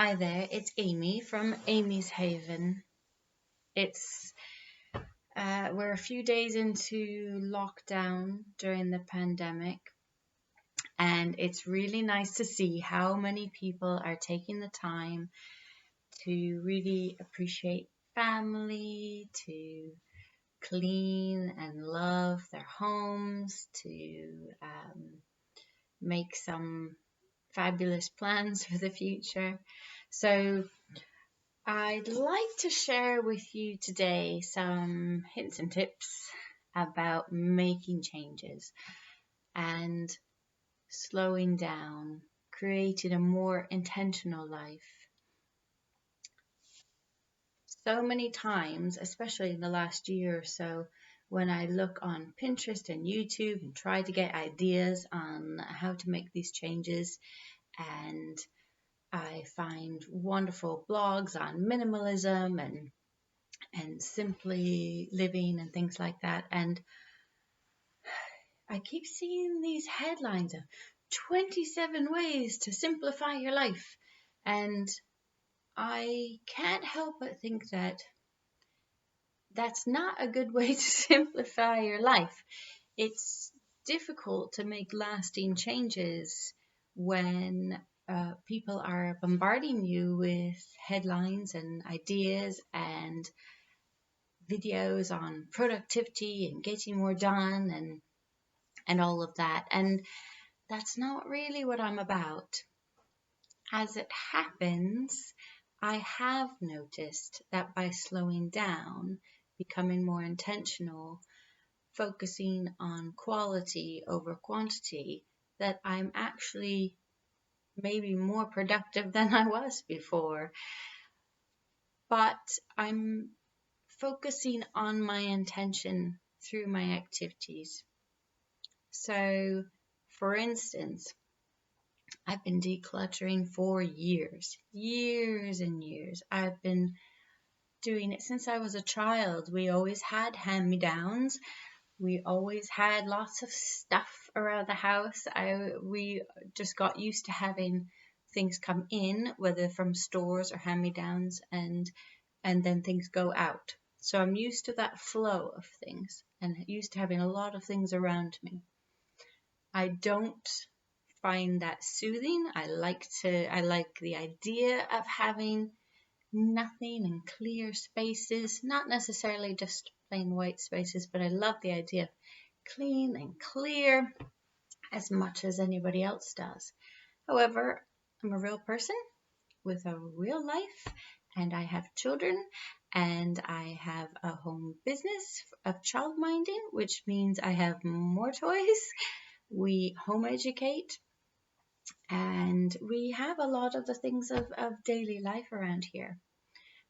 Hi there, it's Amy from Amy's Haven. It's we're a few days into lockdown during the pandemic, and it's really nice to see how many people are taking the time to really appreciate family, to clean and love their homes, to make some fabulous plans for the future. So I'd like to share with you today some hints and tips about making changes and slowing down, creating a more intentional life. So many times, especially in the last year or so, when I look on Pinterest and YouTube and try to get ideas on how to make these changes, and I find wonderful blogs on minimalism and simply living and things like that. And I keep seeing these headlines of 27 ways to simplify your life. And I can't help but think that that's not a good way to simplify your life. It's difficult to make lasting changes when people are bombarding you with headlines and ideas and videos on productivity and getting more done and all of that. And that's not really what I'm about. As it happens, I have noticed that by slowing down, becoming more intentional, focusing on quality over quantity, that I'm actually maybe more productive than I was before. But I'm focusing on my intention through my activities. So, for instance, I've been decluttering for years and years. I've been doing it since I was a child. We always had hand-me-downs. We always had lots of stuff around the house. We just got used to having things come in, whether from stores or hand-me-downs, and then things go out. So I'm used to that flow of things and used to having a lot of things around me. I don't find that soothing. I like the idea of having nothing and clear spaces, not necessarily just plain white spaces, but I love the idea of clean and clear as much as anybody else does. However, I'm a real person with a real life, and I have children, and I have a home business of child minding, which means I have more toys. We home educate, and we have a lot of the things of daily life around here.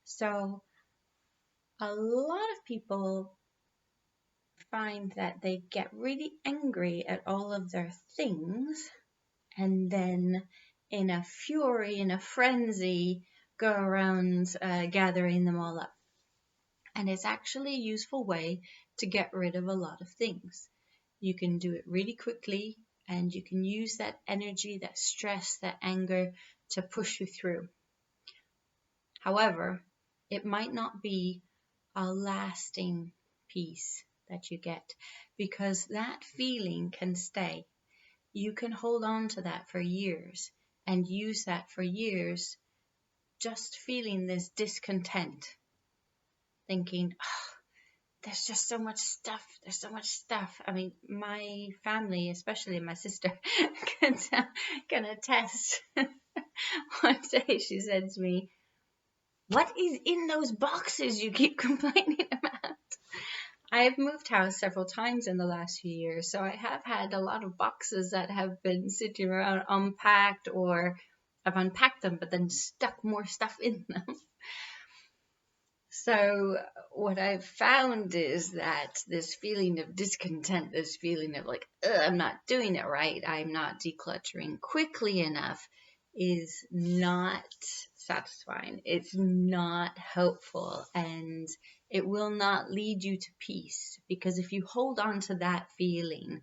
So a lot of people find that they get really angry at all of their things and then in a fury, in a frenzy, go around gathering them all up. And it's actually a useful way to get rid of a lot of things. You can do it really quickly, and you can use that energy, that stress, that anger to push you through. However, it might not be a lasting peace that you get, because that feeling can stay. You can hold on to that for years and use that for years, just feeling this discontent, thinking, oh, there's just so much stuff. There's so much stuff. I mean, my family, especially my sister, can attest. One day she said to me, "What is in those boxes you keep complaining about?" I have moved house several times in the last few years, so I have had a lot of boxes that have been sitting around unpacked, or I've unpacked them but then stuck more stuff in them. So what I've found is that this feeling of discontent, this feeling of like, I'm not doing it right, I'm not decluttering quickly enough, is not satisfying. It's not helpful, and it will not lead you to peace, because if you hold on to that feeling,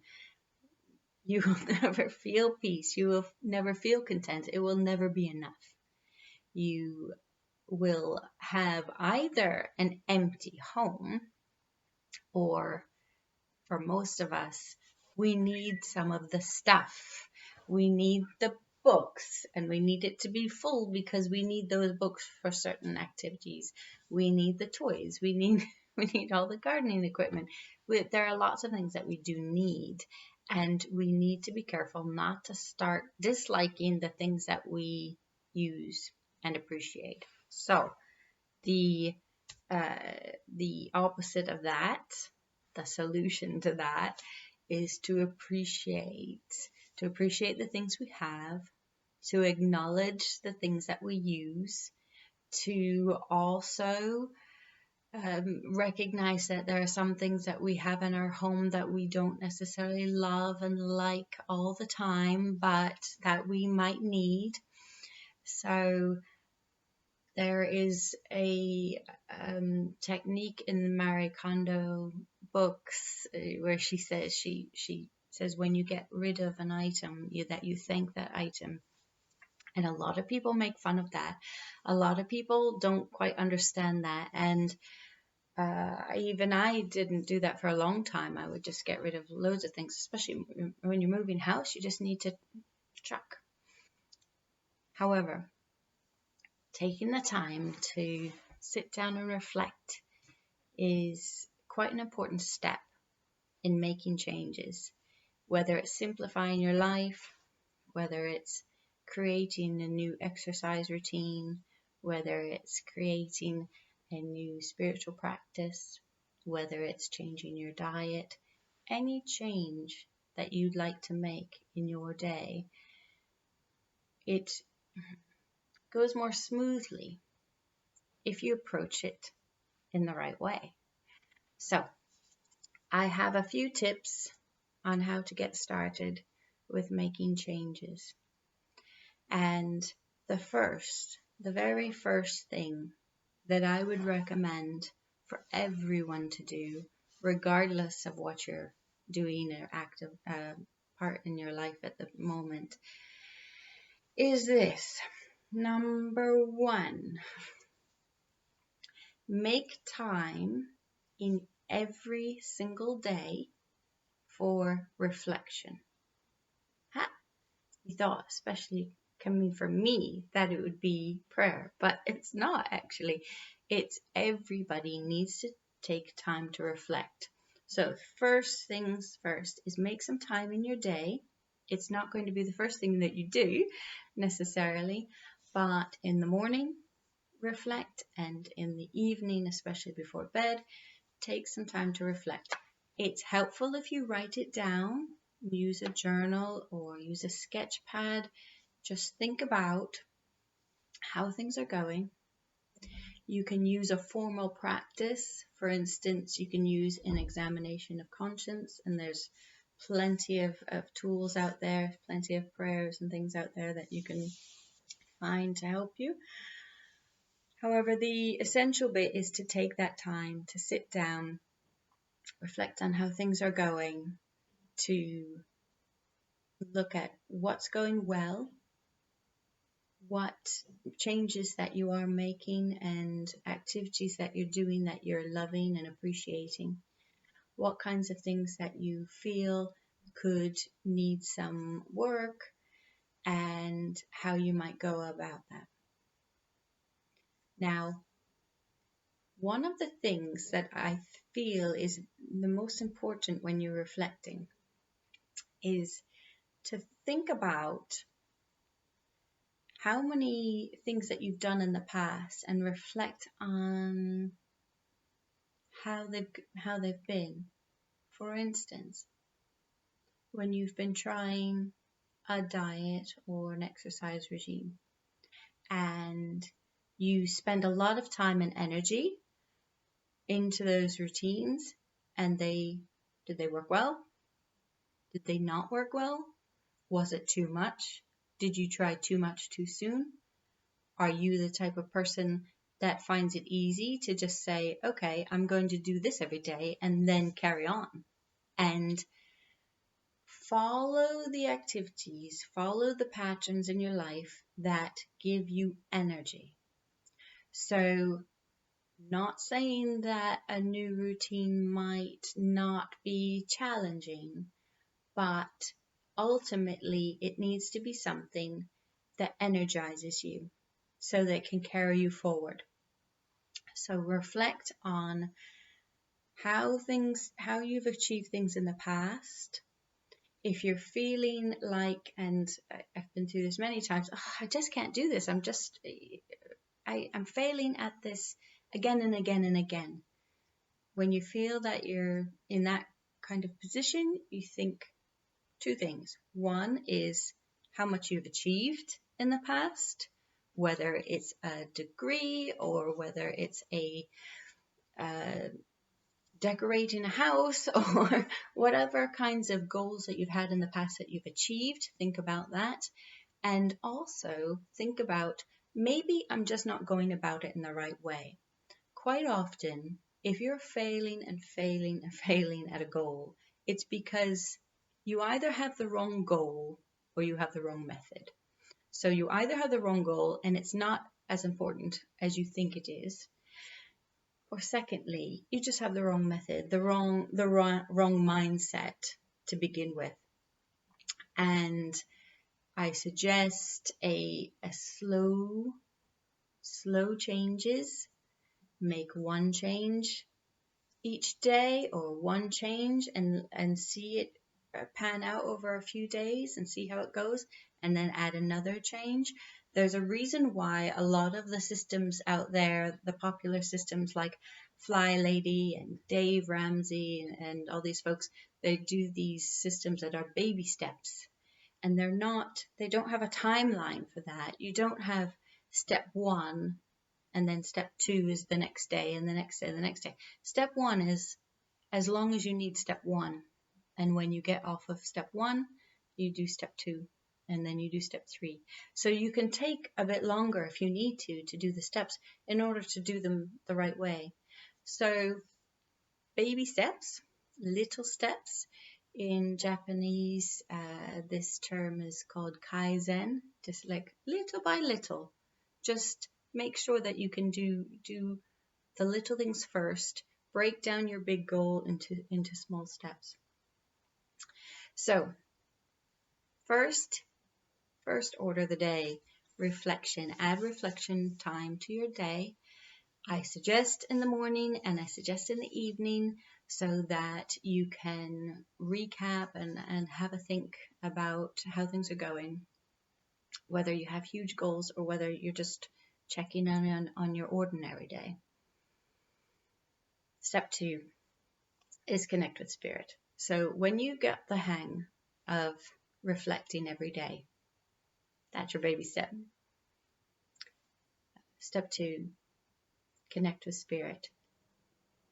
you will never feel peace. You will never feel content. It will never be enough. you will have either an empty home, or for most of us, we need some of the stuff. We need the books, and we need it to be full because we need those books for certain activities. We need the toys. We need we need all the gardening equipment. There are lots of things that we do need, and we need to be careful not to start disliking the things that we use and appreciate. So the the opposite of that, the solution to that, is to appreciate the things we have, to acknowledge the things that we use, to also recognize that there are some things that we have in our home that we don't necessarily love and like all the time, but that we might need. So there is a technique in the Marie Kondo books where she says when you get rid of an item, that you thank that item. And a lot of people make fun of that. A lot of people don't quite understand that. And even I didn't do that for a long time. I would just get rid of loads of things, especially when you're moving house. You just need to chuck. However, taking the time to sit down and reflect is quite an important step in making changes, whether it's simplifying your life, whether it's creating a new exercise routine, whether it's creating a new spiritual practice, whether it's changing your diet. Any change that you'd like to make in your day, it goes more smoothly if you approach it in the right way. So I have a few tips on how to get started with making changes. And the very first thing that I would recommend for everyone to do, regardless of what you're doing or active part in your life at the moment, is this. Number one, make time in every single day for reflection. You thought, especially coming from me, that it would be prayer, but it's not actually. It's everybody needs to take time to reflect. So first things first is make some time in your day. It's not going to be the first thing that you do necessarily, but in the morning, reflect, and in the evening, especially before bed, take some time to reflect. It's helpful if you write it down, use a journal or use a sketch pad. Just think about how things are going. You can use a formal practice. For instance, you can use an examination of conscience, and there's plenty of tools out there, plenty of prayers and things out there that you can find to help you. However, the essential bit is to take that time to sit down, reflect on how things are going, to look at what's going well, what changes that you are making and activities that you're doing that you're loving and appreciating, what kinds of things that you feel could need some work, and how you might go about that. Now, one of the things that I feel is the most important when you're reflecting is to think about how many things that you've done in the past and reflect on how they've been. For instance, when you've been trying a diet or an exercise regime and you spend a lot of time and energy into those routines, and did they work well? Did they not work well? Was it too much? Did you try too much too soon? Are you the type of person that finds it easy to just say, okay, I'm going to do this every day and then carry on? And follow the activities, follow the patterns in your life that give you energy. So, not saying that a new routine might not be challenging, but ultimately it needs to be something that energizes you so that it can carry you forward. So reflect on how you've achieved things in the past. If you're feeling like, and I've been through this many times, oh, I just can't do this. I'm failing at this again and again and again. When you feel that you're in that kind of position, you think two things. One is how much you've achieved in the past, whether it's a degree or whether it's a decorating a house or whatever kinds of goals that you've had in the past that you've achieved. Think about that. And also think about, maybe I'm just not going about it in the right way. Quite often, if you're failing and failing and failing at a goal, it's because you either have the wrong goal or you have the wrong method. So you either have the wrong goal and it's not as important as you think it is, or secondly, you just have the wrong method, the wrong mindset to begin with. And I suggest a slow changes. Make one change each day, or one change, and see it pan out over a few days and see how it goes, and then add another change. There's a reason why a lot of the systems out there, the popular systems like Fly Lady and Dave Ramsey and all these folks, they do these systems that are baby steps, and they don't have a timeline for that. You don't have step one and then step two is the next day and the next day and the next day. Step one is as long as you need step one. And when you get off of step one, you do step two, and then you do step three. So you can take a bit longer if you need to do the steps in order to do them the right way. So baby steps, little steps. In Japanese, this term is called kaizen, just like little by little. Just make sure that you can do the little things first, break down your big goal into small steps. So first order of the day, reflection. Add reflection time to your day. I suggest in the morning and I suggest in the evening, so that you can recap and have a think about how things are going, whether you have huge goals or whether you're just checking on your ordinary day. Step 2 is connect with spirit. So when you get the hang of reflecting every day, that's your baby step. Step 2, connect with spirit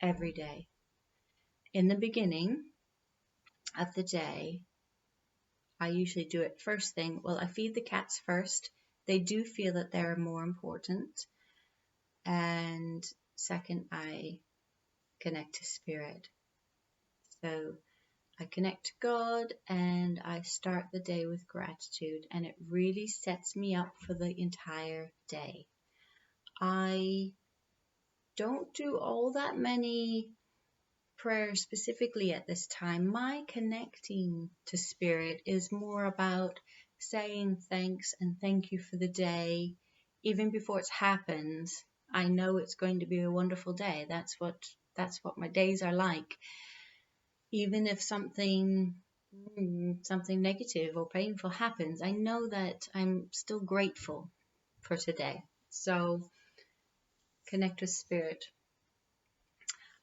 every day. In the beginning of the day, I usually do it first thing. Well, I feed the cats first. They do feel that they're more important. And second, I connect to spirit. So I connect to God and I start the day with gratitude, and it really sets me up for the entire day. I don't do all that many prayers specifically at this time. My connecting to spirit is more about saying thanks and thank you for the day. Even before it happens, I know it's going to be a wonderful day. That's what my days are like. Even if something negative or painful happens, I know that I'm still grateful for today. So connect with spirit.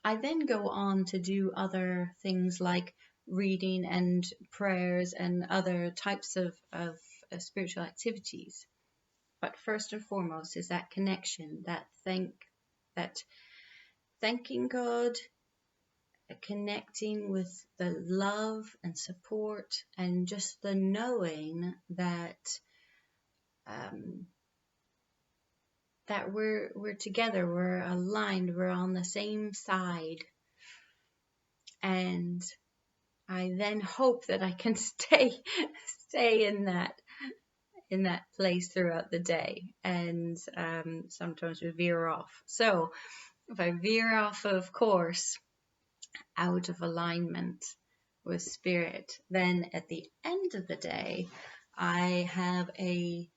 I then go on to do other things like reading and prayers and other types of spiritual activities. But first and foremost is that connection, that thanking God, connecting with the love and support, and just the knowing that that we're together, we're aligned, we're on the same side. And I then hope that I can stay in in that place throughout the day, and sometimes we veer off. So if I veer off of course, out of alignment with spirit, then at the end of the day, I have a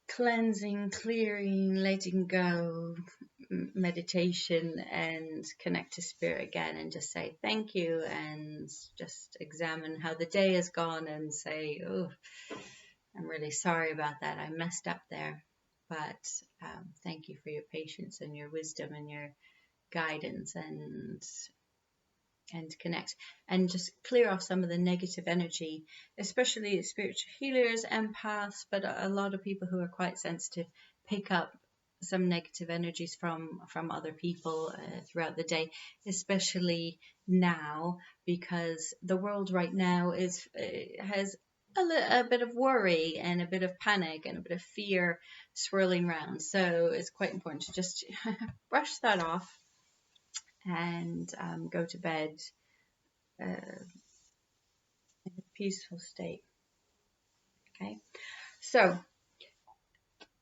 cleansing, clearing, letting go meditation and connect to spirit again and just say thank you and just examine how the day has gone and say, oh, I'm really sorry about that. I messed up there. But thank you for your patience and your wisdom and your guidance, and connect and just clear off some of the negative energy, especially spiritual healers, empaths, but a lot of people who are quite sensitive pick up some negative energies from other people throughout the day, especially now, because the world right now is has a bit of worry and a bit of panic and a bit of fear swirling around. So it's quite important to just brush that off and go to bed in a peaceful state. Okay, so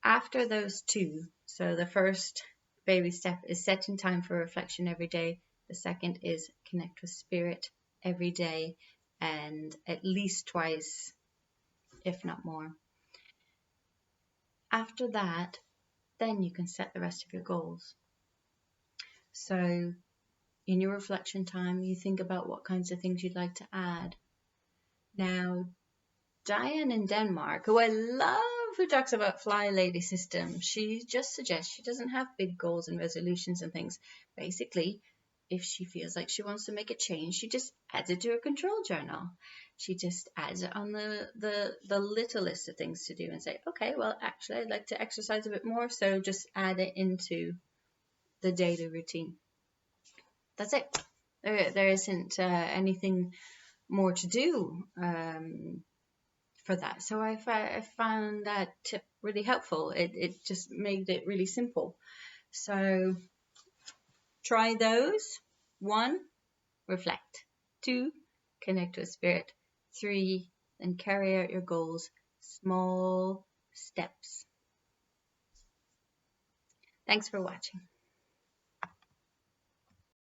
after those two, so the first baby step is setting time for reflection every day. The second is connect with spirit every day and at least twice, if not more. After that, then you can set the rest of your goals. So in your reflection time, you think about what kinds of things you'd like to add. Now, Diane in Denmark, who I love, who talks about fly lady system, she just suggests she doesn't have big goals and resolutions and things. Basically, if she feels like she wants to make a change, she just adds it to her control journal. She just adds it on the little list of things to do and say, okay, well, actually, I'd like to exercise a bit more, so just add it into the daily routine. That's it. There isn't anything more to do for that. So I found that tip really helpful. It just made it really simple. So try those. 1, reflect. 2, connect with spirit. 3, then carry out your goals. Small steps. Thanks for watching.